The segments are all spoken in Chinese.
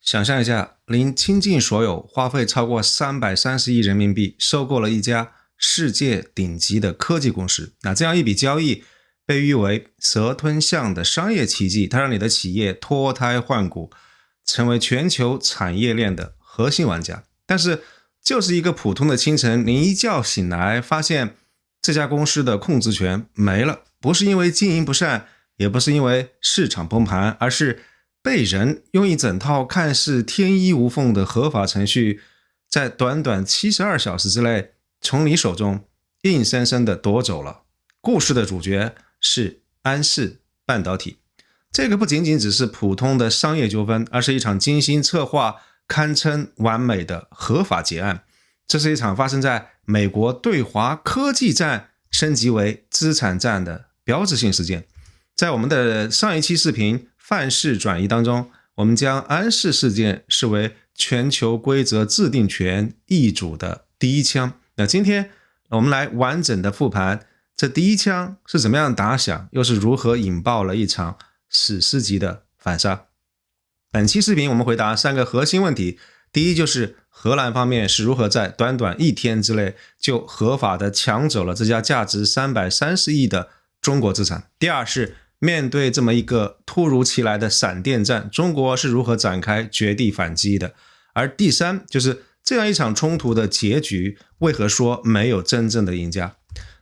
想象一下，您倾尽所有，花费超过330亿人民币，收购了一家世界顶级的科技公司。那这样一笔交易被誉为蛇吞象的商业奇迹，它让你的企业脱胎换骨，成为全球产业链的核心玩家。但是就是一个普通的清晨，您一觉醒来，发现这家公司的控制权没了，不是因为经营不善，也不是因为市场崩盘，而是被人用一整套看似天衣无缝的合法程序，在短短72小时之内从你手中硬生生的夺走了。故事的主角是安氏半导体。这个不仅仅只是普通的商业纠纷，而是一场精心策划堪称完美的合法结案。这是一场发生在美国对华科技战升级为资产战的标志性事件。在我们的上一期视频范式转移当中，我们将安氏事件视为全球规则制定权易主的第一枪。那今天我们来完整的复盘这第一枪是怎么样打响，又是如何引爆了一场史诗级的反杀。本期视频我们回答3个核心问题。第一，就是荷兰方面是如何在短短1天之内就合法的抢走了这家价值330亿的中国资产。第二，是面对这么一个突如其来的闪电战，中国是如何展开绝地反击的。而第三，就是这样一场冲突的结局，为何说没有真正的赢家。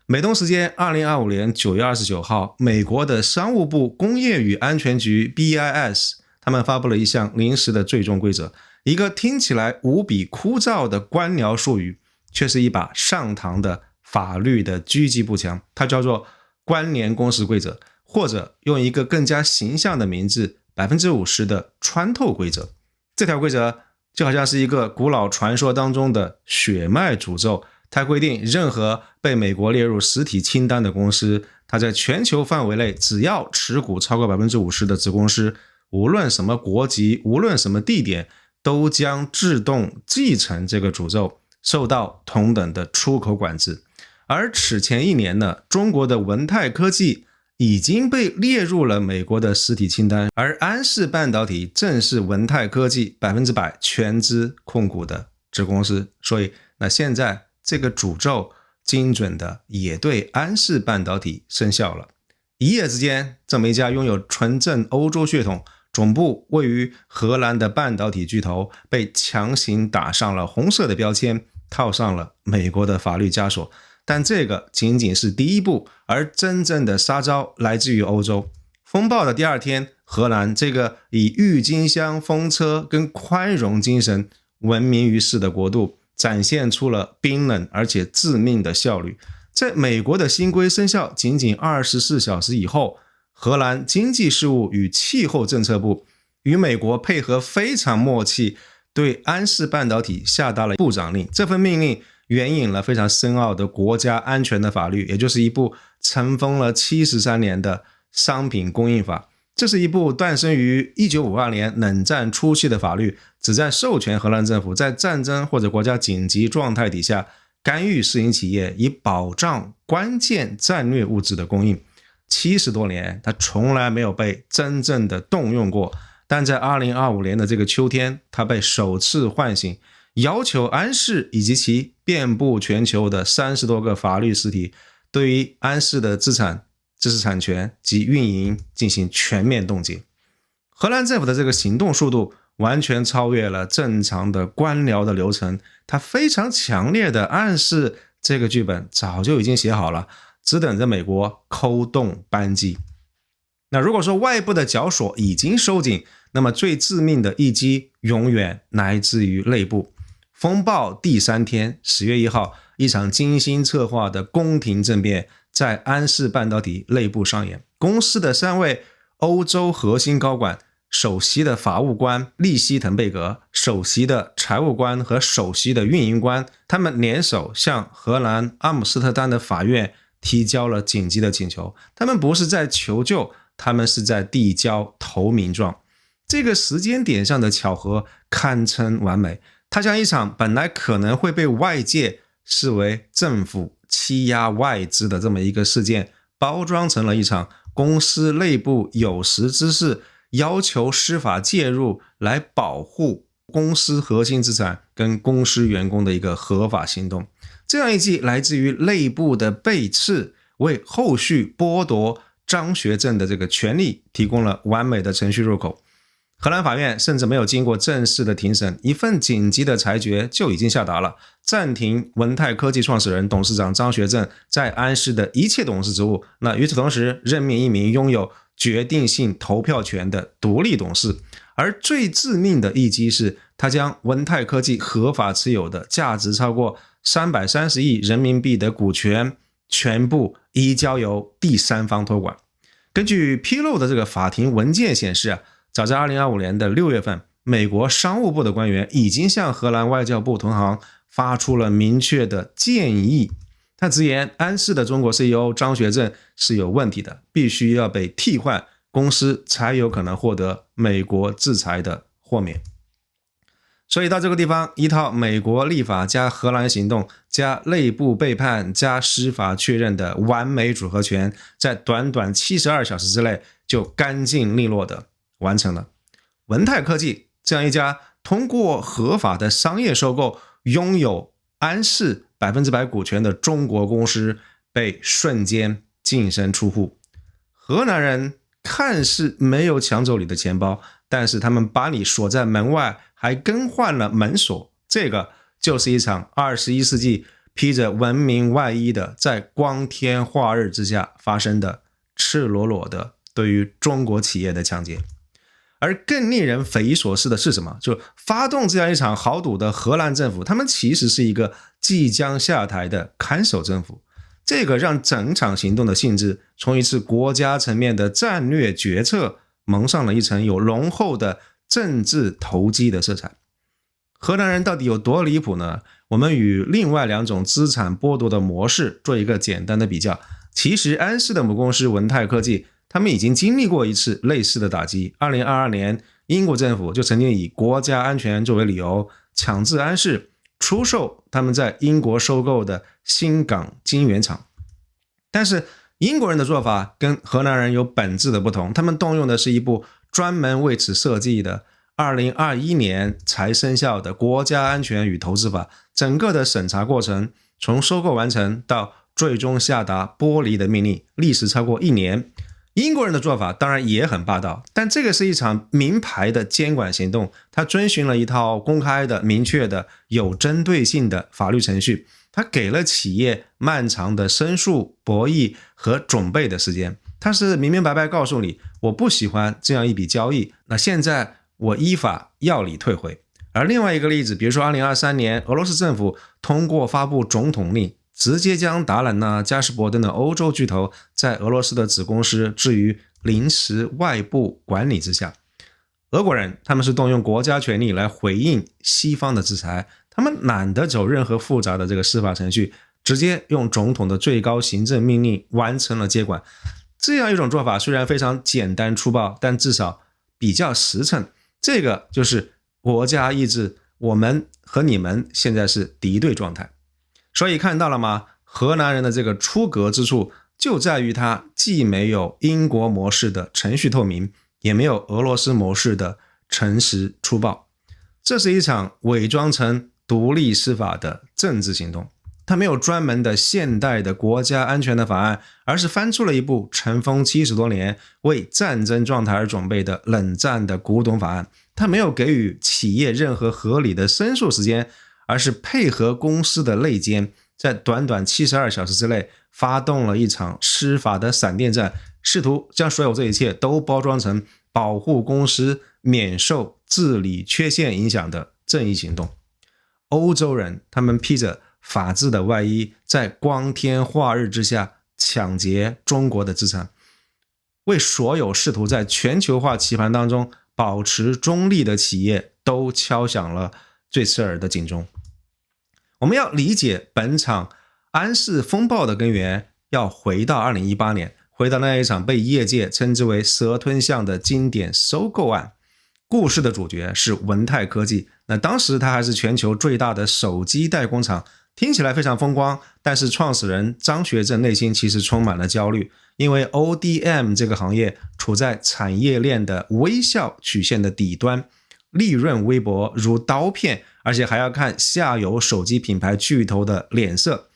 美东时间2025年9月29号，美国的商务部工业与安全局 BIS 他们发布了一项临时的最终规则，一个听起来无比枯燥的官僚术语，却是一把上膛的法律的狙击步枪，它叫做关联公司规则，或者用一个更加形象的名字 50% 的穿透规则。这条规则就好像是一个古老传说当中的血脉诅咒，它规定任何被美国列入实体清单的公司，它在全球范围内只要持股超过 50% 的子公司，无论什么国籍，无论什么地点，都将自动继承这个诅咒，受到同等的出口管制。而此前1年呢，中国的文泰科技已经被列入了美国的实体清单，而安氏半导体正是文泰科技100%全资控股的子公司。所以那现在这个诅咒精准的也对安氏半导体生效了。一夜之间，这么一家拥有纯正欧洲血统，总部位于荷兰的半导体巨头被强行打上了红色的标签，套上了美国的法律枷锁。但这个仅仅是第一步，而真正的杀招来自于欧洲。风暴的第2天，荷兰这个以郁金香风车跟宽容精神闻名于世的国度，展现出了冰冷而且致命的效率。在美国的新规生效仅仅24小时以后，荷兰经济事务与气候政策部与美国配合非常默契，对安氏半导体下达了部长令。这份命令援引了非常深奥的国家安全的法律，也就是一部尘封了73年的商品供应法。这是一部诞生于1952年冷战初期的法律，旨在授权荷兰政府在战争或者国家紧急状态底下干预私营企业，以保障关键战略物资的供应。70多年，它从来没有被真正的动用过，但在2025年的这个秋天，它被首次唤醒，要求安氏以及其遍布全球的30多个法律实体对于安氏的资产、知识产权及运营进行全面冻结。荷兰政府的这个行动速度完全超越了正常的官僚的流程，它非常强烈的暗示这个剧本早就已经写好了，只等着美国扣动扳机。那如果说外部的绞索已经收紧，那么最致命的一击永远来自于内部。风暴第3天10月1号，一场精心策划的宫廷政变在安氏半导体内部上演。公司的3位欧洲核心高管，首席的法务官利希滕贝格，首席的财务官和首席的运营官，他们联手向荷兰阿姆斯特丹的法院提交了紧急的请求。他们不是在求救，他们是在递交投名状。这个时间点上的巧合堪称完美，它将一场本来可能会被外界视为政府欺压外资的这么一个事件，包装成了一场公司内部有识之士要求司法介入来保护公司核心资产跟公司员工的一个合法行动。这样一记来自于内部的背刺，为后续剥夺张学正的这个权利提供了完美的程序入口。荷兰法院甚至没有经过正式的庭审，一份紧急的裁决就已经下达了，暂停文泰科技创始人、董事长张学正在安氏的一切董事职务。那与此同时，任命一名拥有决定性投票权的独立董事。而最致命的一击是，他将文泰科技合法持有的价值超过330亿人民币的股权全部移交由第三方托管。根据披露的这个法庭文件显示早在2025年的6月份，美国商务部的官员已经向荷兰外交部同行发出了明确的建议。他直言，安氏的中国 CEO 张学正是有问题的，必须要被替换，公司才有可能获得美国制裁的豁免。所以到这个地方，一套美国立法加荷兰行动加内部背叛加司法确认的完美组合拳，在短短72小时之内就干净利落的完成了。文泰科技这样一家通过合法的商业收购拥有安氏100%股权的中国公司被瞬间净身出户。荷兰人看似没有抢走你的钱包，但是他们把你锁在门外，还更换了门锁。这个就是一场21世纪披着文明外衣的，在光天化日之下发生的赤裸裸的对于中国企业的抢劫。而更令人匪夷所思的是什么？就发动这样一场豪赌的荷兰政府，他们其实是一个即将下台的看守政府。这个让整场行动的性质从一次国家层面的战略决策蒙上了一层有浓厚的政治投机的色彩。荷兰人到底有多离谱呢？我们与另外两种资产剥夺的模式做一个简单的比较。其实安氏的母公司文泰科技，他们已经经历过一次类似的打击。2022年，英国政府就曾经以国家安全作为理由，强制安氏出售他们在英国收购的新港晶圆厂。但是英国人的做法跟荷兰人有本质的不同，他们动用的是一部专门为此设计的2021年才生效的国家安全与投资法。整个的审查过程从收购完成到最终下达剥离的命令，历时超过1年。英国人的做法当然也很霸道，但这个是一场明牌的监管行动，它遵循了一套公开的、明确的、有针对性的法律程序，它给了企业漫长的申诉、博弈和准备的时间。它是明明白白告诉你，我不喜欢这样一笔交易，那现在我依法要你退回。而另外一个例子，比如说2023年，俄罗斯政府通过发布总统令，直接将达能嘉士伯等的欧洲巨头在俄罗斯的子公司置于临时外部管理之下。俄国人他们是动用国家权力来回应西方的制裁，他们懒得走任何复杂的这个司法程序，直接用总统的最高行政命令完成了接管。这样一种做法虽然非常简单粗暴，但至少比较实诚。这个就是国家意志，我们和你们现在是敌对状态。所以看到了吗？荷兰人的这个出格之处就在于他既没有英国模式的程序透明，也没有俄罗斯模式的诚实粗暴。这是一场伪装成独立司法的政治行动。他没有专门的现代的国家安全的法案，而是翻出了一部尘封70多年、为战争状态而准备的冷战的古董法案。他没有给予企业任何合理的申诉时间，而是配合公司的内奸，在短短72小时之内发动了一场司法的闪电战，试图将所有这一切都包装成保护公司免受治理缺陷影响的正义行动。欧洲人他们披着法治的外衣，在光天化日之下抢劫中国的资产，为所有试图在全球化棋盘当中保持中立的企业都敲响了最刺耳的警钟。我们要理解本场安氏风暴的根源，要回到2018年，回到那一场被业界称之为蛇吞象的经典收购案。故事的主角是文泰科技，那当时它还是全球最大的手机代工厂，听起来非常风光，但是创始人张学正内心其实充满了焦虑。因为 ODM 这个行业处在产业链的微笑曲线的底端，利润微薄如刀片，而且还要看下游手机品牌巨头的脸色。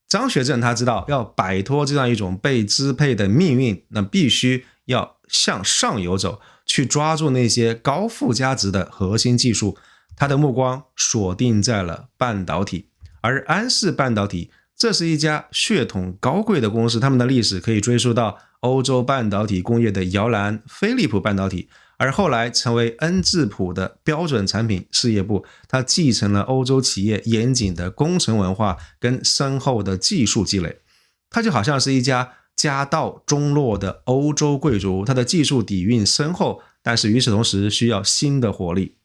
张学正他知道要摆脱这样一种被支配的命运，那必须要向上游走，去抓住那些高附加值的核心技术。他的目光锁定在了半导体，而安氏半导体这是一家血统高贵的公司，他们的历史可以追溯到欧洲半导体工业的摇篮飞利浦半导体，而后来成为恩智浦的标准产品事业部。它继承了欧洲企业严谨的工程文化跟深厚的技术积累。它就好像是一家家道中落的欧洲贵族，它的技术底蕴深厚，但是与此同时需要新的活力。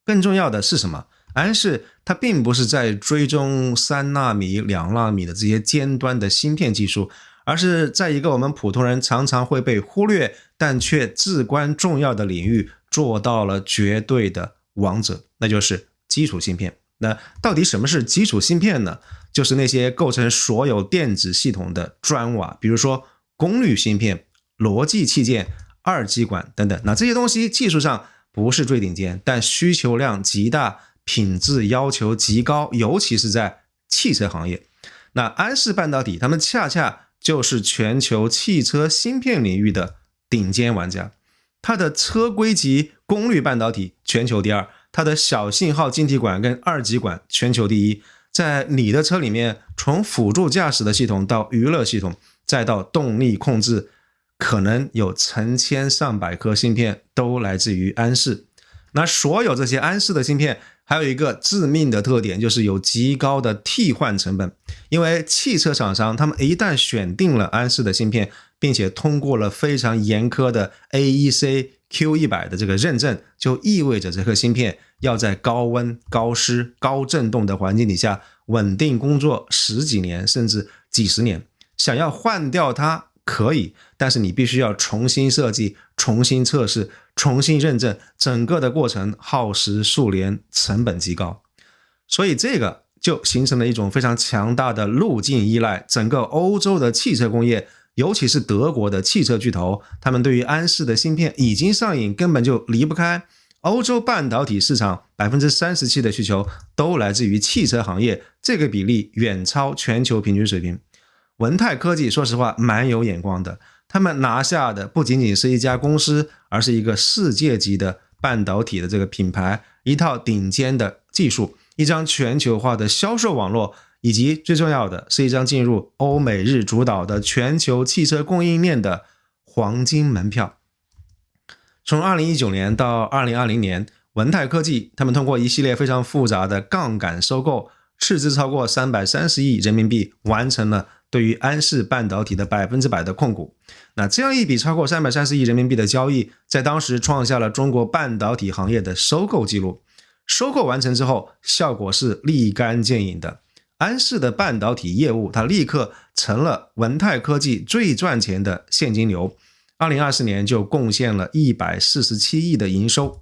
更重要的是什么？安氏它并不是在追踪3纳米、2纳米的这些尖端的芯片技术，而是在一个我们普通人常常会被忽略但却至关重要的领域做到了绝对的王者，那就是基础芯片。那到底什么是基础芯片呢？就是那些构成所有电子系统的砖瓦，比如说功率芯片、逻辑器件、二极管等等。那这些东西技术上不是最顶尖，但需求量极大，品质要求极高，尤其是在汽车行业。那安氏半导体他们恰恰就是全球汽车芯片领域的顶尖玩家。它的车规级功率半导体全球第二，它的小信号晶体管跟二极管全球第一。在你的车里面，从辅助驾驶的系统到娱乐系统，再到动力控制，可能有成千上百颗芯片都来自于安氏。那所有这些安氏的芯片还有一个致命的特点，就是有极高的替换成本。因为汽车厂商他们一旦选定了安氏的芯片，并且通过了非常严苛的 AEC Q100 的这个认证，就意味着这颗芯片要在高温、高湿、高振动的环境底下稳定工作10几年甚至几十年。想要换掉它可以，但是你必须要重新设计、重新测试、重新认证，整个的过程耗时数年，成本极高。所以这个就形成了一种非常强大的路径依赖。整个欧洲的汽车工业，尤其是德国的汽车巨头，他们对于安氏的芯片已经上瘾，根本就离不开。欧洲半导体市场 37% 的需求都来自于汽车行业，这个比例远超全球平均水平。文泰科技说实话蛮有眼光的，他们拿下的不仅仅是一家公司，而是一个世界级的半导体的这个品牌，一套顶尖的技术，一张全球化的销售网络，以及最重要的是一张进入欧美日主导的全球汽车供应链的黄金门票。从2019年到2020年，文泰科技他们通过一系列非常复杂的杠杆收购，斥资超过330亿人民币，完成了对于安氏半导体的100%的控股。那这样一笔超过330亿人民币的交易，在当时创下了中国半导体行业的收购记录。收购完成之后，效果是立竿见影的。安氏的半导体业务，它立刻成了文泰科技最赚钱的现金流。2024年就贡献了147亿的营收。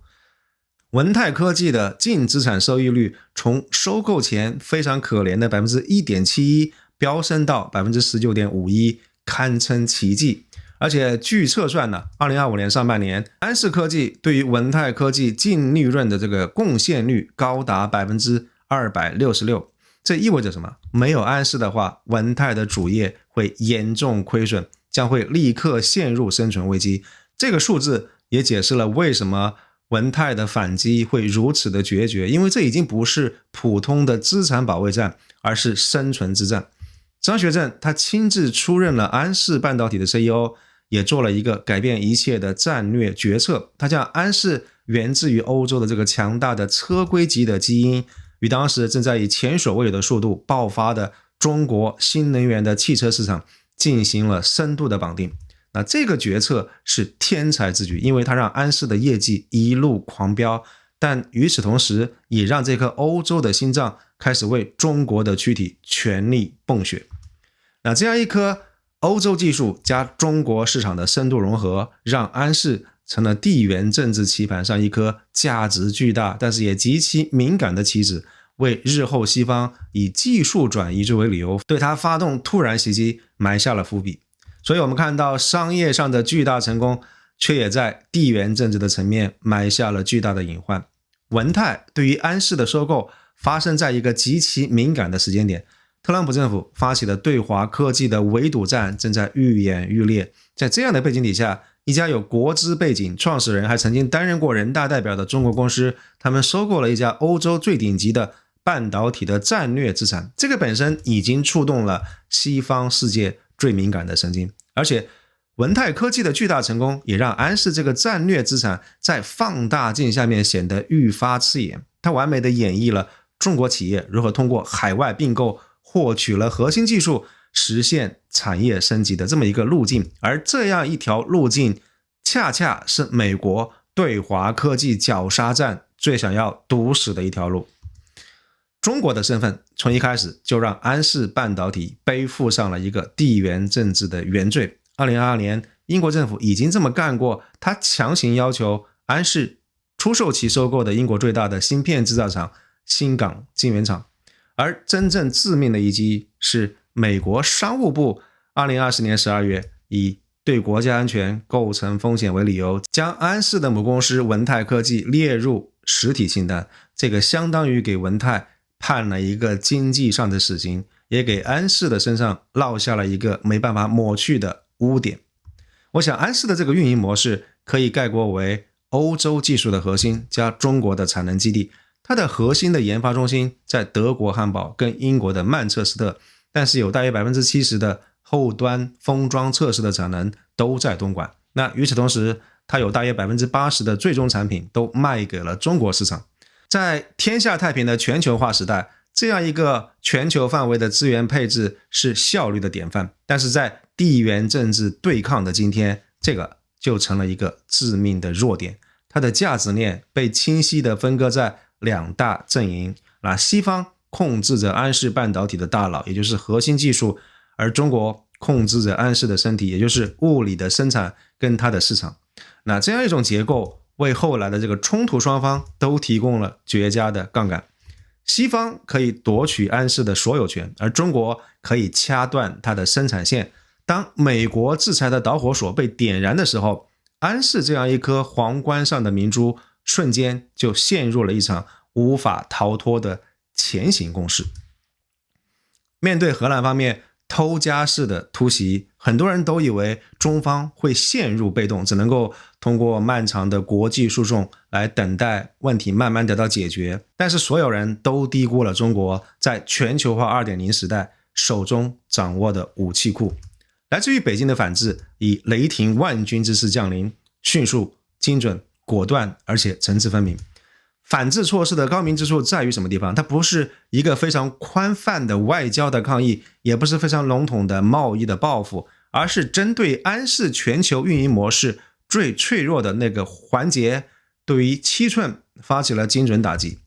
文泰科技的净资产收益率从收购前非常可怜的 1.71% 飙升到 19.51%， 堪称奇迹。而且据测算呢，2025年上半年，安氏科技对于文泰科技净利润的这个贡献率高达 266%。这意味着什么？没有安氏的话，文泰的主业会严重亏损，将会立刻陷入生存危机。这个数字也解释了为什么文泰的反击会如此的决绝，因为这已经不是普通的资产保卫战，而是生存之战。张学正他亲自出任了安氏半导体的 CEO， 也做了一个改变一切的战略决策。他将安氏源自于欧洲的这个强大的车规级的基因，与当时正在以前所未有的速度爆发的中国新能源的汽车市场进行了深度的绑定。那这个决策是天才之举，因为它让安氏的业绩一路狂飙，但与此同时也让这颗欧洲的心脏开始为中国的躯体全力泵血。那这样一颗欧洲技术加中国市场的深度融合，让安氏成了地缘政治棋盘上一颗价值巨大但是也极其敏感的棋子，为日后西方以技术转移作为理由对它发动突然袭击埋下了伏笔。所以我们看到商业上的巨大成功，却也在地缘政治的层面埋下了巨大的隐患。文泰对于安氏的收购发生在一个极其敏感的时间点，特朗普政府发起的对华科技的围堵战正在愈演愈烈。在这样的背景底下，一家有国资背景、创始人还曾经担任过人大代表的中国公司，他们收购了一家欧洲最顶级的半导体的战略资产，这个本身已经触动了西方世界最敏感的神经。而且文泰科技的巨大成功也让安氏这个战略资产在放大镜下面显得愈发刺眼，它完美的演绎了中国企业如何通过海外并购获取了核心技术，实现产业升级的这么一个路径。而这样一条路径恰恰是美国对华科技绞杀战最想要堵死的一条路。中国的身份从一开始就让安氏半导体背负上了一个地缘政治的原罪。2022年英国政府已经这么干过，他强行要求安氏出售其收购的英国最大的芯片制造厂新港晶圆厂。而真正致命的一击是美国商务部2020年12月以对国家安全构成风险为理由，将安氏的母公司文泰科技列入实体清单，这个相当于给文泰判了一个经济上的死刑，也给安氏的身上落下了一个没办法抹去的污点。我想安氏的这个运营模式可以概括为欧洲技术的核心加中国的产能基地，它的核心的研发中心在德国汉堡跟英国的曼彻斯特，但是有大约 70% 的后端封装测试的产能都在东莞。那与此同时，它有大约 80% 的最终产品都卖给了中国市场。在天下太平的全球化时代，这样一个全球范围的资源配置是效率的典范，但是在地缘政治对抗的今天，这个就成了一个致命的弱点。它的价值链被清晰地分割在两大阵营，西方控制着安氏半导体的大脑，也就是核心技术，而中国控制着安氏的身体，也就是物理的生产跟它的市场。那这样一种结构为后来的这个冲突双方都提供了绝佳的杠杆。西方可以夺取安氏的所有权，而中国可以掐断它的生产线。当美国制裁的导火索被点燃的时候，安氏这样一颗皇冠上的明珠瞬间就陷入了一场无法逃脱的前行攻势。面对荷兰方面偷家式的突袭，很多人都以为中方会陷入被动，只能够通过漫长的国际诉讼来等待问题慢慢得到解决。但是所有人都低估了中国在全球化 2.0 时代手中掌握的武器库。来自于北京的反制以雷霆万钧之势降临，迅速、精准、果断，而且层次分明。反制措施的高明之处在于什么地方？它不是一个非常宽泛的外交的抗议，也不是非常笼统的贸易的报复，而是针对安氏全球运营模式最脆弱的那个环节，对于7寸发起了精准打击。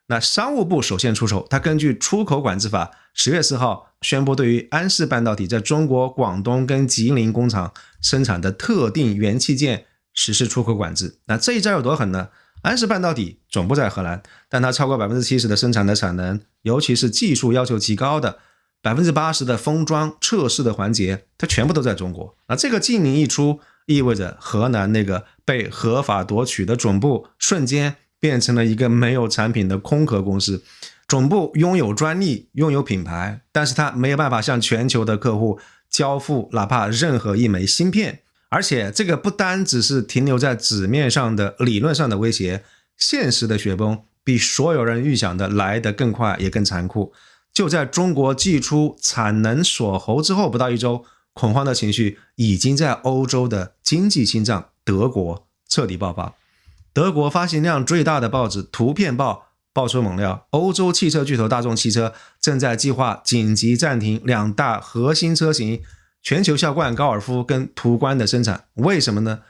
那商务部首先出手，它根据出口管制法10月4号宣布，对于安氏半导体在中国广东跟吉林工厂生产的特定元器件实施出口管制。那这一招有多狠呢？安氏半导体总部在荷兰，但它超过 70% 的生产的产能，尤其是技术要求极高的 80% 的封装测试的环节，它全部都在中国。那这个禁令一出，意味着河南那个被合法夺取的总部瞬间变成了一个没有产品的空壳公司。总部拥有专利，拥有品牌，但是它没有办法向全球的客户交付哪怕任何一枚芯片。而且这个不单只是停留在纸面上的理论上的威胁，现实的雪崩比所有人预想的来得更快也更残酷。就在中国祭出产能锁喉之后不到1周，恐慌的情绪已经在欧洲的经济心脏德国彻底爆发。德国发行量最大的报纸《图片报》爆出猛料，欧洲汽车巨头大众汽车正在计划紧急暂停2大核心车型全球销冠高尔夫跟途观的生产。为什么呢？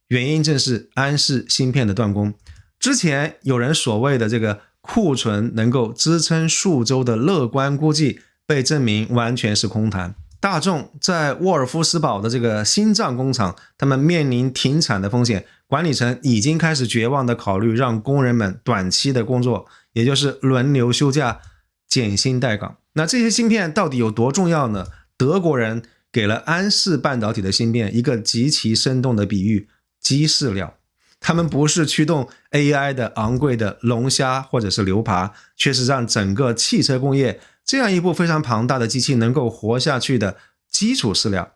原因正是安氏芯片的断供。之前有人所谓的这个库存能够支撑数周的乐观估计被证明完全是空谈。大众在沃尔夫斯堡的这个心脏工厂，他们面临停产的风险，管理层已经开始绝望的考虑让工人们短期的工作，也就是轮流休假，减薪待岗。那这些芯片到底有多重要呢？德国人给了安氏半导体的芯片一个极其生动的比喻：鸡饲料。他们不是驱动 AI 的昂贵的龙虾或者是牛扒，却是让整个汽车工业这样一部非常庞大的机器能够活下去的基础饲料。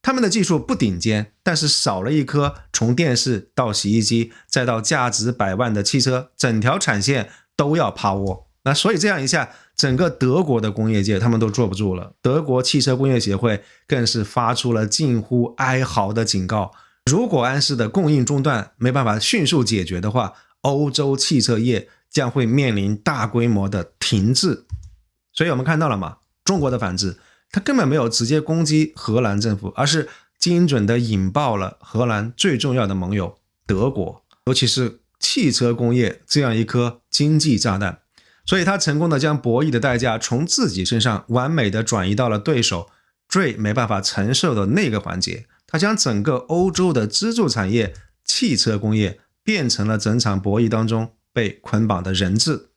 他们的技术不顶尖，但是少了一颗从电视到洗衣机再到价值100万的汽车，整条产线都要趴窝。那所以这样一下，整个德国的工业界他们都坐不住了。德国汽车工业协会更是发出了近乎哀嚎的警告，如果安氏的供应中断没办法迅速解决的话，欧洲汽车业将会面临大规模的停滞。所以我们看到了嘛，中国的反制它根本没有直接攻击荷兰政府，而是精准的引爆了荷兰最重要的盟友德国，尤其是汽车工业这样一颗经济炸弹。所以他成功的将博弈的代价从自己身上完美的转移到了对手最没办法承受的那个环节。他将整个欧洲的支柱产业汽车工业变成了整场博弈当中被捆绑的人质。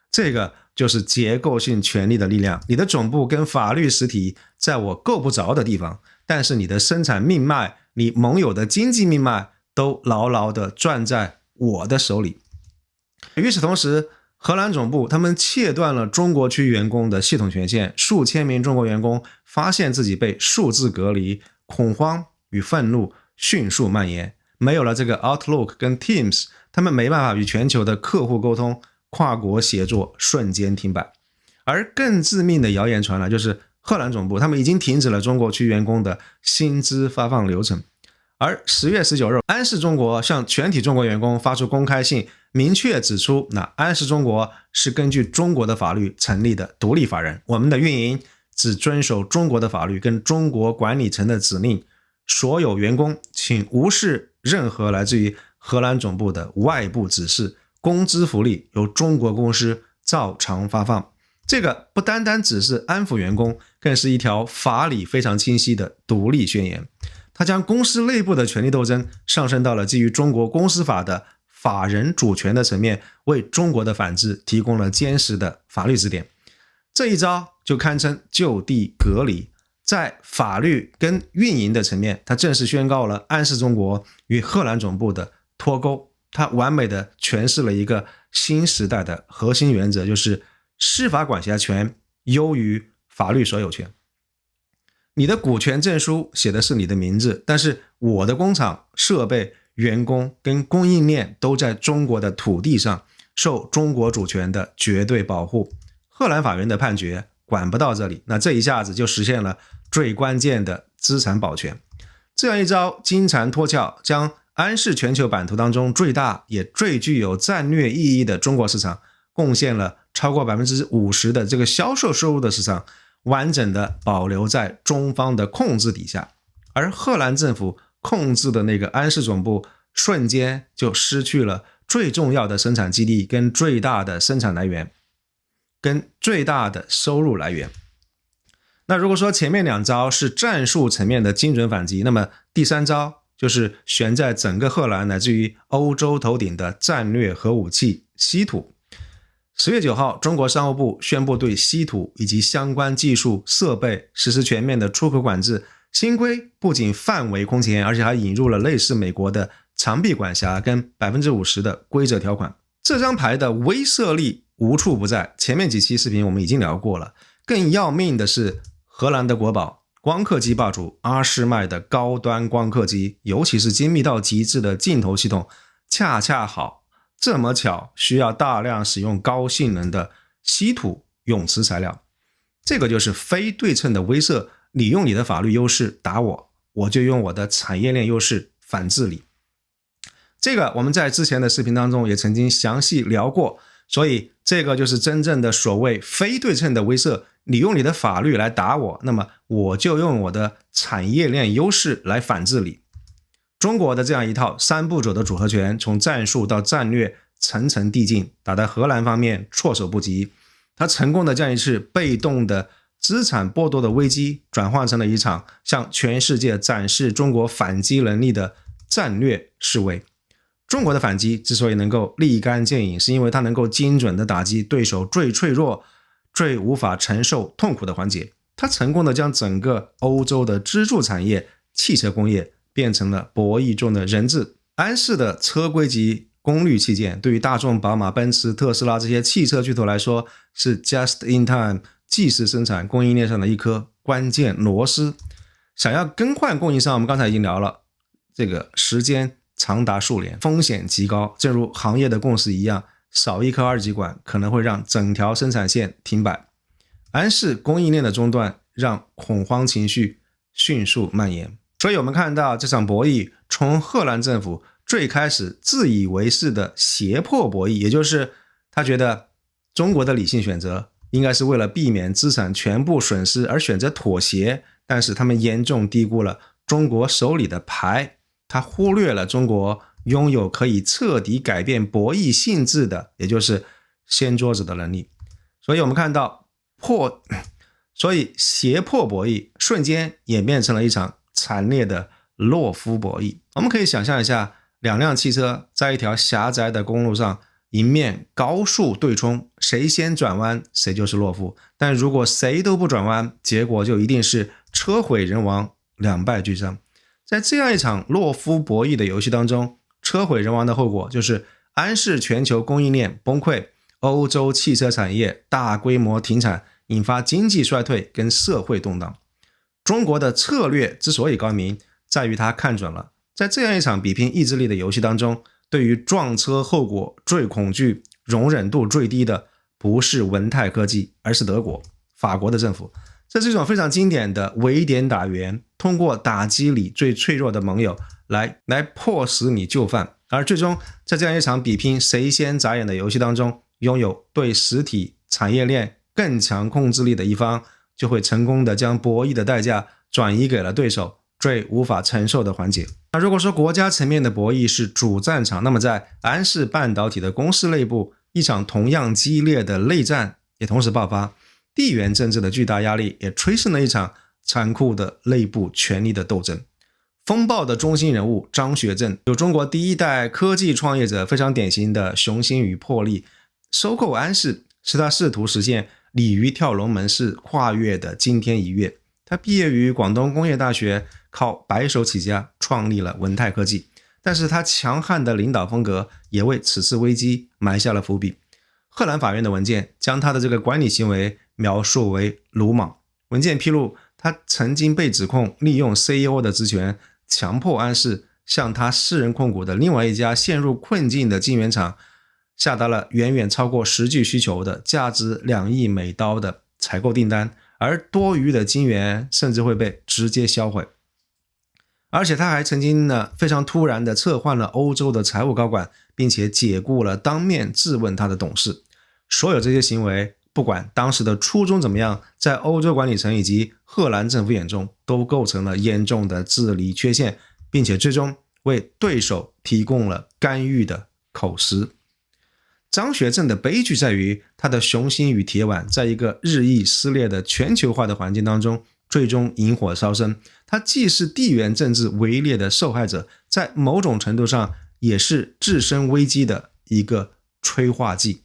这个就是结构性权力的力量。你的总部跟法律实体在我够不着的地方，但是你的生产命脉，你盟友的经济命脉都牢牢地攥在我的手里。与此同时，荷兰总部他们切断了中国区员工的系统权限，数千名中国员工发现自己被数字隔离，恐慌与愤怒迅速蔓延。没有了这个 Outlook 跟 Teams， 他们没办法与全球的客户沟通，跨国协作瞬间停摆。而更致命的谣言传来，就是荷兰总部他们已经停止了中国区员工的薪资发放流程。而10月19日，安氏中国向全体中国员工发出公开信，明确指出，安氏中国是根据中国的法律成立的独立法人，我们的运营只遵守中国的法律跟中国管理层的指令，所有员工请无视任何来自于荷兰总部的外部指示，工资福利由中国公司照常发放。这个不单单只是安抚员工，更是一条法理非常清晰的独立宣言。他将公司内部的权力斗争上升到了基于中国公司法的法人主权的层面，为中国的反制提供了坚实的法律支点。这一招就堪称就地隔离。在法律跟运营的层面，他正式宣告了安氏中国与荷兰总部的脱钩。他完美的诠释了一个新时代的核心原则，就是司法管辖权优于法律所有权。你的股权证书写的是你的名字，但是我的工厂、设备、员工跟供应链都在中国的土地上，受中国主权的绝对保护。荷兰法院的判决管不到这里，那这一下子就实现了最关键的资产保全。这样一招金蝉脱壳，将安氏全球版图当中最大也最具有战略意义的中国市场，贡献了超过 50% 的这个销售收入的市场，完整的保留在中方的控制底下。而荷兰政府控制的那个安氏总部瞬间就失去了最重要的生产基地跟最大的生产来源跟最大的收入来源。那如果说前面2招是战术层面的精准反击，那么第3招就是悬在整个荷兰乃至于欧洲头顶的战略核武器稀土。10月9号，中国商务部宣布对稀土以及相关技术设备实施全面的出口管制。新规不仅范围空前，而且还引入了类似美国的长臂管辖跟 50% 的规则条款。这张牌的威慑力无处不在，前面几期视频我们已经聊过了。更要命的是，荷兰的国宝光刻机霸主阿诗麦的高端光刻机，尤其是精密到极致的镜头系统，恰恰好这么巧需要大量使用高性能的稀土永磁材料。这个就是非对称的威慑，你用你的法律优势打我，我就用我的产业链优势反制你。这个我们在之前的视频当中也曾经详细聊过，所以这个就是真正的所谓非对称的威慑，你用你的法律来打我，那么我就用我的产业链优势来反制你。中国的这样一套3步走的组合拳，从战术到战略层层递进，打在荷兰方面措手不及。他成功的将一次被动的资产剥夺的危机转换成了一场向全世界展示中国反击能力的战略示威。中国的反击之所以能够立竿见影，是因为它能够精准的打击对手最脆弱、最无法承受痛苦的环节。他成功的将整个欧洲的支柱产业汽车工业变成了博弈中的人质。安氏的车规级功率器件对于大众、宝马、奔驰、特斯拉这些汽车巨头来说是 just in time 即时生产供应链上的一颗关键螺丝。想要更换供应商，我们刚才已经聊了，这个时间长达数年，风险极高，正如行业的共识一样，少一颗二极管可能会让整条生产线停摆。安氏供应链的中断让恐慌情绪迅速蔓延，所以我们看到这场博弈从荷兰政府最开始自以为是的胁迫博弈，也就是他觉得中国的理性选择应该是为了避免资产全部损失而选择妥协，但是他们严重低估了中国手里的牌，他忽略了中国拥有可以彻底改变博弈性质的，也就是掀桌子的能力。所以我们看到所以胁迫博弈瞬间演变成了一场惨烈的懦夫博弈。我们可以想象一下，两辆汽车在一条狭窄的公路上迎面高速对冲，谁先转弯谁就是懦夫，但如果谁都不转弯，结果就一定是车毁人亡，两败俱伤。在这样一场懦夫博弈的游戏当中，车毁人亡的后果就是安氏全球供应链崩溃，欧洲汽车产业大规模停产，引发经济衰退跟社会动荡。中国的策略之所以高明，在于他看准了在这样一场比拼意志力的游戏当中，对于撞车后果最恐惧、容忍度最低的不是文泰科技，而是德国、法国的政府。这是一种非常经典的围点打援，通过打击你最脆弱的盟友来迫使你就范，而最终在这样一场比拼谁先眨眼的游戏当中，拥有对实体产业链更强控制力的一方就会成功的将博弈的代价转移给了对手最无法承受的环节。那如果说国家层面的博弈是主战场，那么在安氏半导体的公司内部，一场同样激烈的内战也同时爆发，地缘政治的巨大压力也催生了一场残酷的内部权力的斗争。风暴的中心人物张学正，有中国第一代科技创业者非常典型的雄心与魄力，收购安氏是他试图实现鲤鱼跳龙门式跨越的惊天一跃。他毕业于广东工业大学，靠白手起家创立了文泰科技，但是他强悍的领导风格也为此次危机埋下了伏笔。荷兰法院的文件将他的这个管理行为描述为鲁莽。文件披露，他曾经被指控利用 CEO 的职权，强迫安氏向他私人控股的另外一家陷入困境的晶圆厂下达了远远超过实际需求的价值2亿美刀的采购订单，而多余的晶圆甚至会被直接销毁。而且他还曾经非常突然地撤换了欧洲的财务高管，并且解雇了当面质问他的董事。所有这些行为，不管当时的初衷怎么样，在欧洲管理层以及荷兰政府眼中都构成了严重的治理缺陷，并且最终为对手提供了干预的口实。张学正的悲剧在于，他的雄心与铁腕在一个日益撕裂的全球化的环境当中最终引火烧身。他既是地缘政治围猎的受害者，在某种程度上也是自身危机的一个催化剂。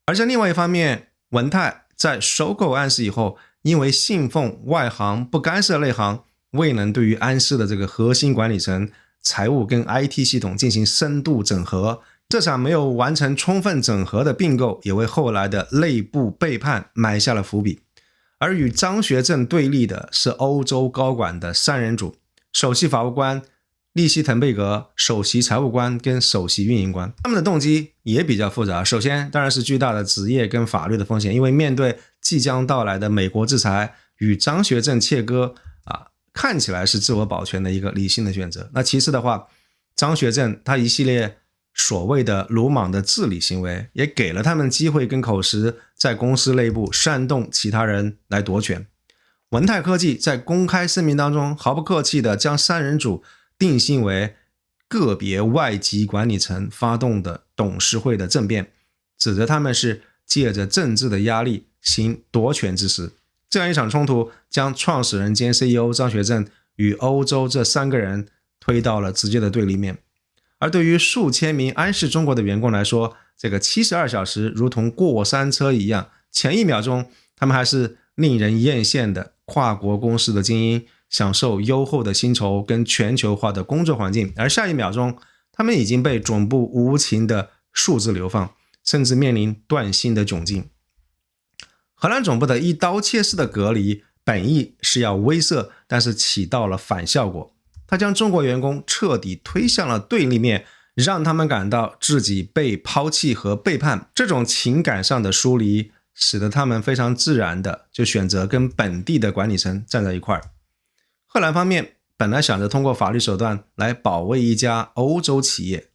而在另外一方面，文泰在收购安氏以后，因为信奉外行不干涉内行，未能对于安氏的这个核心管理层、财务跟 IT 系统进行深度整合。这场没有完成充分整合的并购，也为后来的内部背叛埋下了伏笔。而与张学正对立的是欧洲高管的三人组：首席法务官利希滕贝格、首席财务官跟首席运营官。他们的动机也比较复杂。首先当然是巨大的职业跟法律的风险，因为面对即将到来的美国制裁，与张学正切割看起来是自我保全的一个理性的选择。那其次的话，张学正他一系列所谓的鲁莽的治理行为，也给了他们机会跟口实，在公司内部煽动其他人来夺权。文泰科技在公开声明当中毫不客气地将三人组定性为个别外籍管理层发动的董事会的政变，指责他们是借着政治的压力行夺权之实。这样一场冲突将创始人兼 CEO 张学正与欧洲这3个人推到了直接的对立面。而对于数千名安氏中国的员工来说，这个72小时如同过山车一样，前一秒钟他们还是令人艳羡的跨国公司的精英，享受优厚的薪酬跟全球化的工作环境，而下一秒钟，他们已经被总部无情的数字流放，甚至面临断薪的窘境。荷兰总部的一刀切式的隔离，本意是要威慑，但是起到了反效果。他将中国员工彻底推向了对立面，让他们感到自己被抛弃和背叛。这种情感上的疏离，使得他们非常自然的就选择跟本地的管理层站在一块儿。荷兰方面本来想着通过法律手段来保卫一家欧洲企业，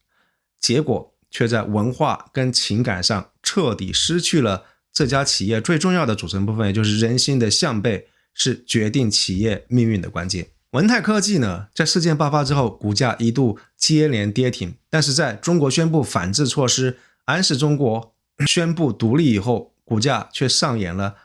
结果却在文化跟情感上彻底失去了这家企业最重要的组成部分，也就是人心的向背，是决定企业命运的关键。文泰科技呢，在事件爆发之后，股价一度接连跌停，但是在中国宣布反制措施，安氏中国宣布独立以后，股价却上演了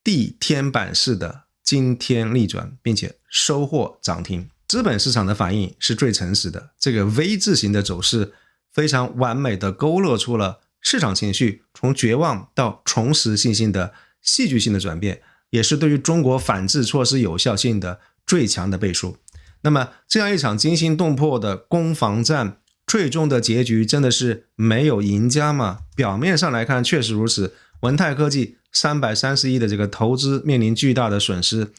地天板式的惊天逆转，并且收获涨停。资本市场的反应是最诚实的，这个 V 字形的走势非常完美的勾勒出了市场情绪从绝望到重拾信心的戏剧性的转变，也是对于中国反制措施有效性的最强的背书。那么这样一场惊心动魄的攻防战，最终的结局真的是没有赢家吗？表面上来看确实如此，文泰科技330亿的这个投资面临巨大的损失，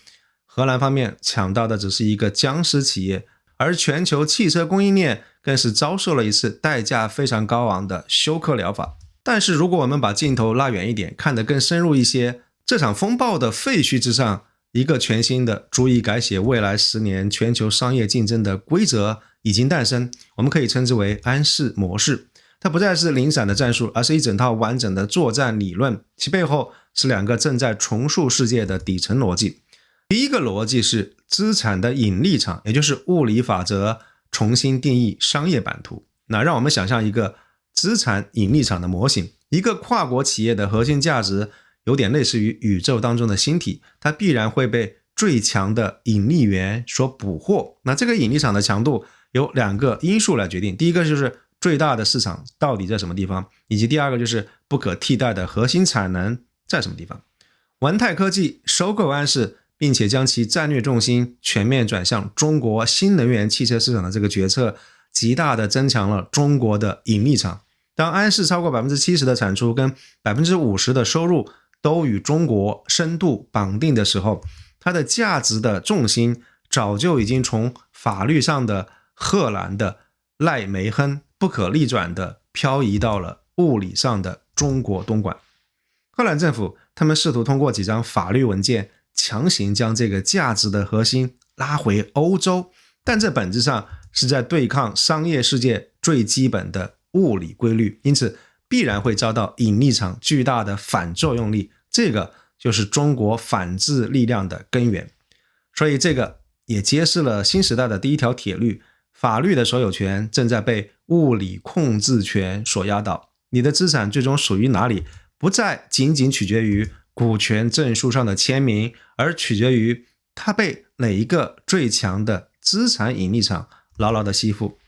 荷兰方面抢到的只是一个僵尸企业，而全球汽车供应链更是遭受了一次代价非常高昂的休克疗法。但是如果我们把镜头拉远一点，看得更深入一些，这场风暴的废墟之上，一个全新的足以改写未来10年全球商业竞争的规则已经诞生，我们可以称之为安氏模式。它不再是零散的战术，而是一整套完整的作战理论，其背后是2个正在重塑世界的底层逻辑。第一个逻辑是资产的引力场，也就是物理法则重新定义商业版图。那让我们想象一个资产引力场的模型，一个跨国企业的核心价值有点类似于宇宙当中的星体，它必然会被最强的引力源所捕获。那这个引力场的强度由2个因素来决定，第一个就是最大的市场到底在什么地方，以及第二个就是不可替代的核心产能在什么地方。文泰科技收购安氏，并且将其战略重心全面转向中国新能源汽车市场的这个决策，极大的增强了中国的引力场。当安氏超过 70% 的产出跟 50% 的收入都与中国深度绑定的时候，它的价值的重心早就已经从法律上的荷兰的赖梅亨不可逆转的漂移到了物理上的中国东莞。荷兰政府他们试图通过几张法律文件强行将这个价值的核心拉回欧洲，但这本质上是在对抗商业世界最基本的物理规律，因此必然会遭到引力场巨大的反作用力，这个就是中国反制力量的根源。所以这个也揭示了新时代的第一条铁律，法律的所有权正在被物理控制权所压倒。你的资产最终属于哪里，不再仅仅取决于股权证书上的签名，而取决于它被哪一个最强的资产引力场牢牢的吸附。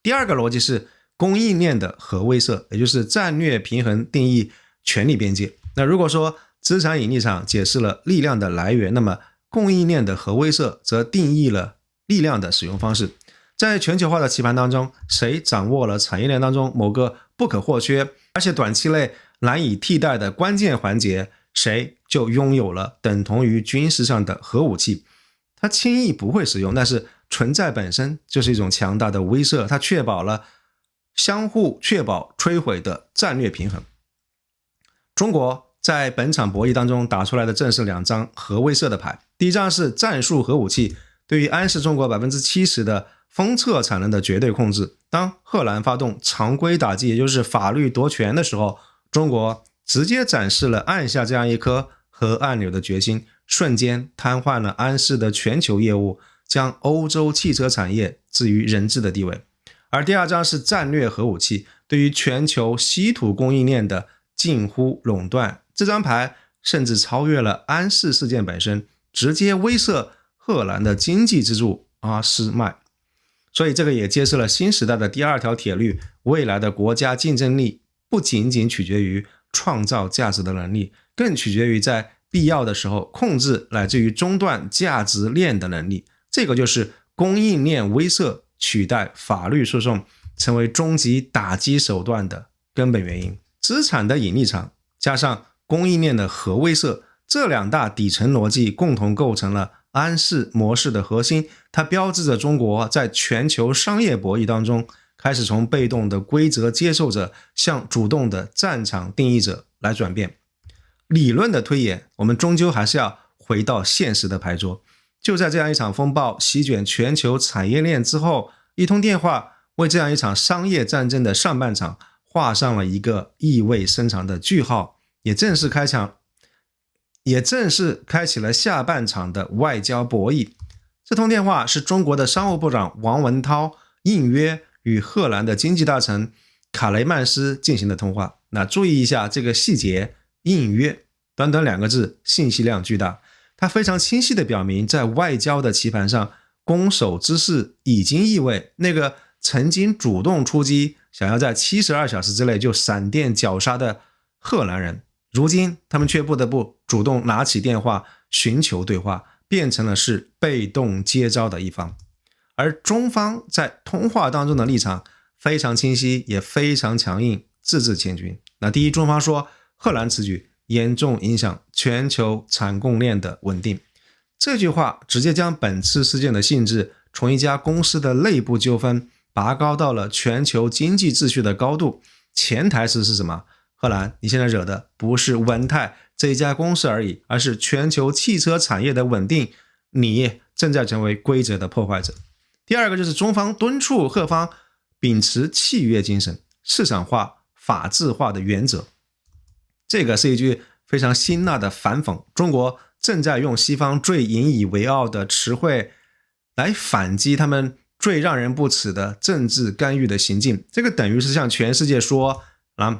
第二个逻辑是供应链的核威慑，也就是战略平衡定义权力边界。那如果说资产引力场解释了力量的来源，那么供应链的核威慑则定义了力量的使用方式。在全球化的棋盘当中，谁掌握了产业链当中某个不可或缺而且短期内难以替代的关键环节，谁就拥有了等同于军事上的核武器。它轻易不会使用，但是存在本身就是一种强大的威慑，它相互确保摧毁的战略平衡。中国在本场博弈当中打出来的正是2张核威慑的牌。第一张是战术核武器，对于安氏中国 70% 的封测产能的绝对控制。当荷兰发动常规打击，也就是法律夺权的时候，中国直接展示了按下这样一颗核按钮的决心，瞬间瘫痪了安氏的全球业务，将欧洲汽车产业置于人质的地位。而第二张是战略核武器，对于全球稀土供应链的近乎垄断。这张牌甚至超越了安氏事件本身，直接威慑荷兰的经济支柱阿斯麦。所以这个也揭示了新时代的第2条铁律，未来的国家竞争力不仅仅取决于创造价值的能力，更取决于在必要的时候控制乃至于中断价值链的能力。这个就是供应链威慑取代法律诉讼成为终极打击手段的根本原因。资产的引力场加上供应链的核威慑，这两大底层逻辑共同构成了安氏模式的核心，它标志着中国在全球商业博弈当中开始从被动的规则接受者向主动的战场定义者来转变。理论的推演，我们终究还是要回到现实的牌桌。就在这样一场风暴席卷全球产业链之后，一通电话为这样一场商业战争的上半场画上了一个意味深长的句号，也正式开启了下半场的外交博弈。这通电话是中国的商务部长王文涛应约与荷兰的经济大臣卡雷曼斯进行的通话。那注意一下这个细节，应约，短短2个字，信息量巨大。它非常清晰地表明，在外交的棋盘上，攻守之势已经意味那个曾经主动出击，想要在72小时之内就闪电绞杀的荷兰人，如今他们却不得不主动拿起电话寻求对话，变成了是被动接招的一方。而中方在通话当中的立场非常清晰，也非常强硬，字字千钧。那第一，中方说荷兰此举严重影响全球产供链的稳定。这句话直接将本次事件的性质从一家公司的内部纠纷拔高到了全球经济秩序的高度。潜台词是什么？荷兰，你现在惹的不是文泰这一家公司而已，而是全球汽车产业的稳定，你正在成为规则的破坏者。第二个就是中方敦促荷方秉持契约精神，市场化、法治化的原则。这个是一句非常辛辣的反讽，中国正在用西方最引以为傲的词汇来反击他们最让人不齿的政治干预的行径。这个等于是向全世界说，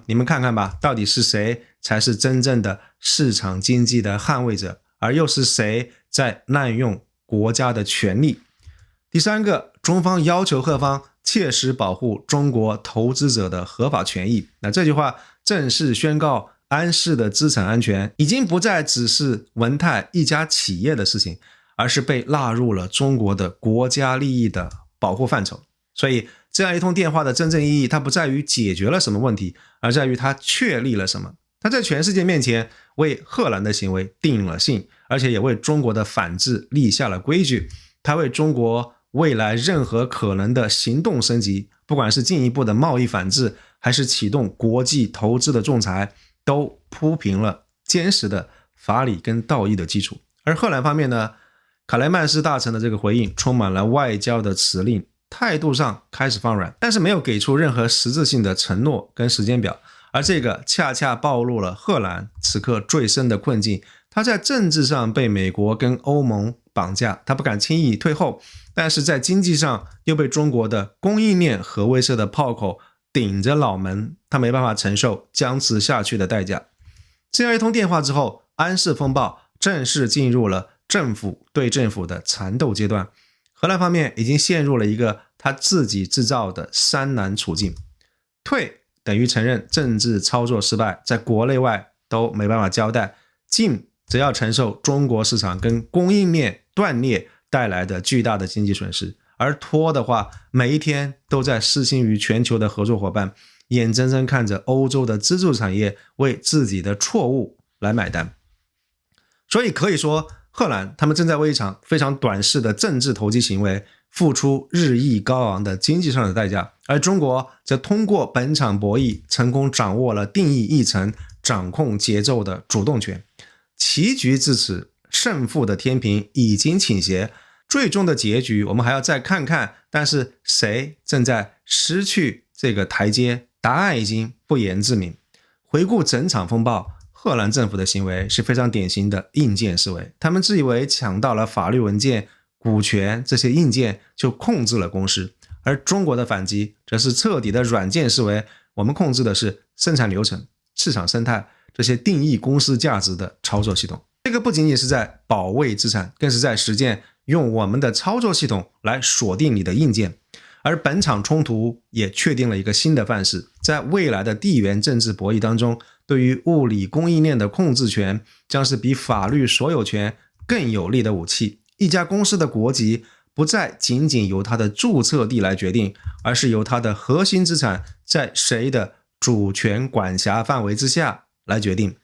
你们看看吧，到底是谁才是真正的市场经济的捍卫者，而又是谁在滥用国家的权力。第三个，中方要求荷方切实保护中国投资者的合法权益。那这句话正式宣告安氏的资产安全已经不再只是文泰一家企业的事情，而是被纳入了中国的国家利益的保护范畴。所以这样一通电话的真正意义，它不在于解决了什么问题，而在于它确立了什么。它在全世界面前为荷兰的行为定了性，而且也为中国的反制立下了规矩。它为中国未来任何可能的行动升级，不管是进一步的贸易反制，还是启动国际投资的仲裁，都铺平了坚实的法理跟道义的基础。而荷兰方面呢，卡莱曼斯大臣的这个回应充满了外交的辞令，态度上开始放软，但是没有给出任何实质性的承诺跟时间表。而这个恰恰暴露了荷兰此刻最深的困境，他在政治上被美国跟欧盟绑架，他不敢轻易退后，但是在经济上又被中国的供应链核威慑的炮口顶着脑门，他没办法承受僵持下去的代价。这样一通电话之后，安氏风暴正式进入了政府对政府的缠斗阶段。荷兰方面已经陷入了一个他自己制造的三难处境：退等于承认政治操作失败，在国内外都没办法交代；进则要承受中国市场跟供应链断裂带来的巨大的经济损失；而拖的话，每一天都在失信于全球的合作伙伴，眼睁睁看着欧洲的支柱产业为自己的错误来买单。所以可以说，荷兰他们正在为一场非常短视的政治投机行为付出日益高昂的经济上的代价，而中国则通过本场博弈成功掌握了定义议程、掌控节奏的主动权。棋局至此，胜负的天平已经倾斜，最终的结局我们还要再看看，但是谁正在失去这个台阶，答案已经不言自明。回顾整场风暴，荷兰政府的行为是非常典型的硬件思维，他们自以为抢到了法律文件、股权这些硬件就控制了公司，而中国的反击则是彻底的软件思维，我们控制的是生产流程、市场生态这些定义公司价值的操作系统。这个不仅仅是在保卫资产，更是在实践用我们的操作系统来锁定你的硬件。而本场冲突也确定了一个新的范式，在未来的地缘政治博弈当中，对于物理供应链的控制权将是比法律所有权更有力的武器。一家公司的国籍不再仅仅由它的注册地来决定，而是由它的核心资产在谁的主权管辖范围之下来决定。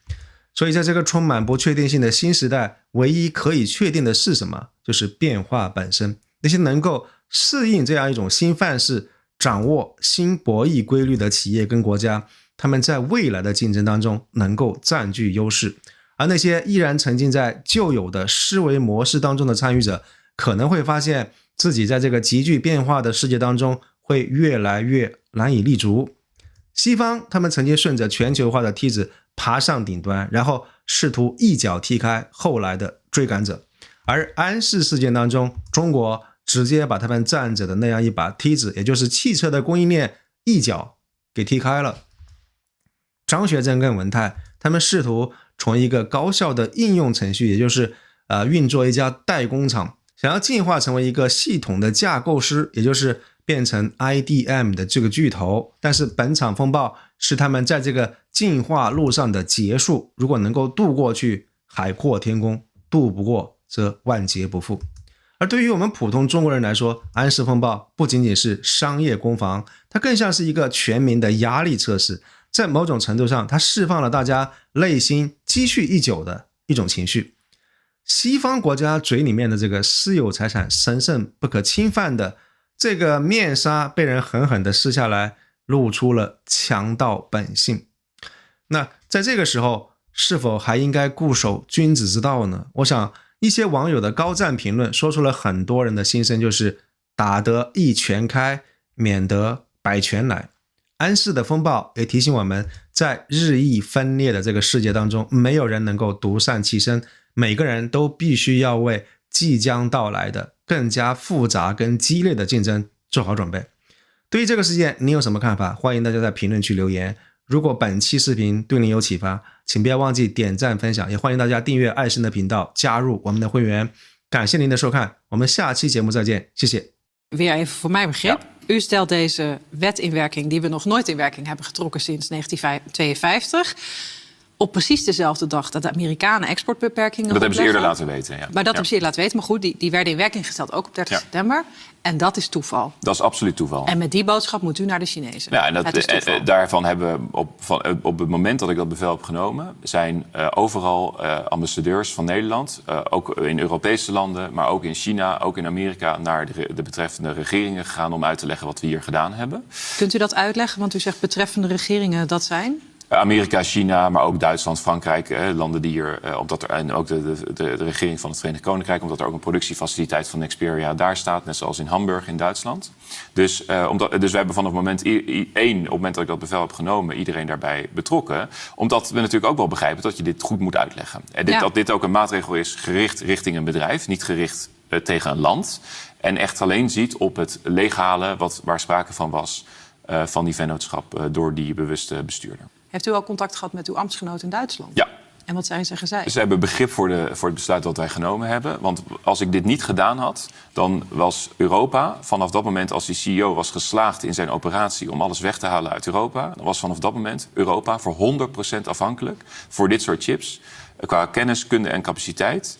所以在这个充满不确定性的新时代，唯一可以确定的是什么？就是变化本身。那些能够适应这样一种新范式，掌握新博弈规律的企业跟国家，他们在未来的竞争当中能够占据优势。而那些依然沉浸在旧有的思维模式当中的参与者，可能会发现自己在这个急剧变化的世界当中会越来越难以立足。西方他们曾经顺着全球化的梯子爬上顶端，然后试图一脚踢开后来的追赶者。而安氏事件当中，中国直接把他们站着的那样一把梯子，也就是汽车的供应链，一脚给踢开了。张学正跟文泰他们试图从一个高效的应用程序，也就是运作一家代工厂，想要进化成为一个系统的架构师，也就是变成 IDM 的这个巨头。但是本场风暴是他们在这个进化路上的结束，如果能够渡过去，海阔天空；渡不过，则万劫不复。而对于我们普通中国人来说，安氏风暴不仅仅是商业攻防，它更像是一个全民的压力测试。在某种程度上，它释放了大家内心积蓄已久的一种情绪。西方国家嘴里面的这个私有财产神圣不可侵犯的这个面纱被人狠狠地撕下来，露出了强盗本性。那在这个时候，是否还应该固守君子之道呢？我想一些网友的高赞评论说出了很多人的心声，就是打得一拳开，免得百拳来。安氏的风暴也提醒我们，在日益分裂的这个世界当中，没有人能够独善其身，每个人都必须要为即将到来的更加复杂跟激烈的竞争做好准备。对于这个事件，你有什么看法？欢迎大家在评论区留言。如果本期视频对你有启发，请不要忘记点赞分享，也欢迎大家订阅爱生的频道，加入我们的会员。感谢您的收看，我们下期节目再见，谢谢。Weer even voor mijn begrip. U stelt deze wet in werking die we nog nooit in werking hebben getrokken sinds 1952. Op precies dezelfde dag dat de Amerikanen exportbeperkingen Dat hebben ze eerder opleggen. laten weten, ja. Maar dat hebben ze eerder laten weten. Maar goed, die werden in werking gesteld ook op 30 september. En dat is toeval. Dat is absoluut toeval. En met die boodschap moet u naar de Chinezen. Ja, en Het is toeval. daarvan hebben we op het moment dat ik dat bevel heb genomen, zijn overal ambassadeurs van Nederland, ook in Europese landen, maar ook in China, ook in Amerika, naar de betreffende regeringen gegaan om uit te leggen wat we hier gedaan hebben. Kunt u dat uitleggen? Want u zegt betreffende regeringen dat zijn? Amerika, China, maar ook Duitsland, Frankrijk, landen die hier, en ook de regering van het Verenigd Koninkrijk, omdat er ook een productiefaciliteit van Nexperia daar staat, net zoals in Hamburg in Duitsland. Dus we hebben vanaf moment 1, op het moment dat ik dat bevel heb genomen, iedereen daarbij betrokken. Omdat we natuurlijk ook wel begrijpen dat je dit goed moet uitleggen. En dat dit ook een maatregel is gericht richting een bedrijf, niet gericht tegen een land. En echt alleen ziet op het legale, waar sprake van was, van die vennootschap door die bewuste bestuurder. Heeft u al contact gehad met uw ambtsgenoot in Duitsland? Ja. En wat zijn ze gezegd? Ze hebben begrip voor het besluit dat wij genomen hebben. Want als ik dit niet gedaan had, dan was Europa, vanaf dat moment als die CEO was geslaagd in zijn operatie om alles weg te halen uit Europa, dan was vanaf dat moment Europa voor 100% afhankelijk voor dit soort chips, qua kennis, kunde en capaciteit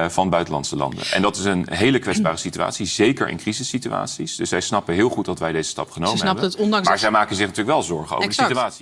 van buitenlandse landen. En dat is een hele kwetsbare situatie, zeker in crisissituaties. Dus zij snappen heel goed dat wij deze stap genomen hebben. Het, ondanks maar zij maken zich natuurlijk wel zorgen over de situatie.